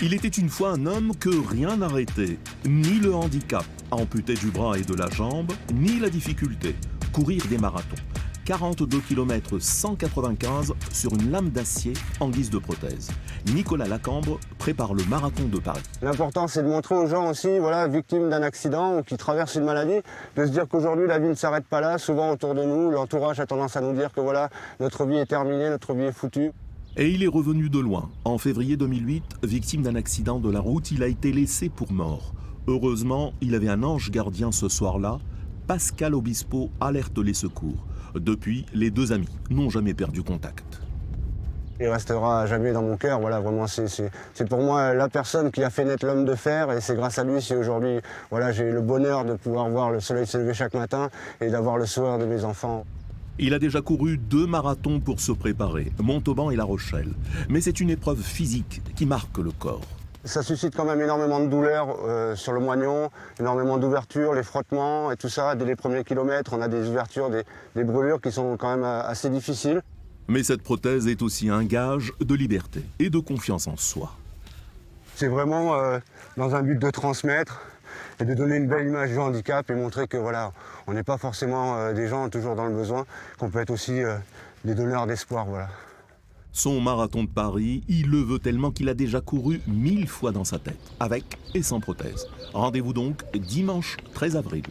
Il était une fois un homme que rien n'arrêtait, ni le handicap, amputé du bras et de la jambe, ni la difficulté, courir des marathons. 42 km 195 sur une lame d'acier en guise de prothèse. Nicolas Lacambre prépare le marathon de Paris. L'important, c'est de montrer aux gens aussi, voilà, victimes d'un accident ou qui traversent une maladie, de se dire qu'aujourd'hui, la vie ne s'arrête pas là. Souvent autour de nous, l'entourage a tendance à nous dire que voilà, notre vie est terminée, notre vie est foutue. Et il est revenu de loin. En février 2008, victime d'un accident de la route, il a été laissé pour mort. Heureusement, il avait un ange gardien ce soir-là. Pascal Obispo alerte les secours. Depuis, les deux amis n'ont jamais perdu contact. Il restera à jamais dans mon cœur. Voilà, vraiment, c'est pour moi la personne qui a fait naître l'homme de fer, et c'est grâce à lui si aujourd'hui, voilà, j'ai le bonheur de pouvoir voir le soleil se lever chaque matin et d'avoir le sourire de mes enfants. Il a déjà couru 2 marathons pour se préparer, Montauban et La Rochelle. Mais c'est une épreuve physique qui marque le corps. Ça suscite quand même énormément de douleurs sur le moignon, énormément d'ouvertures, les frottements et tout ça. Dès les premiers kilomètres, on a des ouvertures, des brûlures qui sont quand même assez difficiles. Mais cette prothèse est aussi un gage de liberté et de confiance en soi. C'est vraiment dans un but de transmettre et de donner une belle image du handicap et montrer que voilà, on n'est pas forcément des gens toujours dans le besoin, qu'on peut être aussi des donneurs d'espoir. Voilà. Son marathon de Paris, il le veut tellement qu'il a déjà couru 1000 fois dans sa tête, avec et sans prothèse. Rendez-vous donc dimanche 13 avril.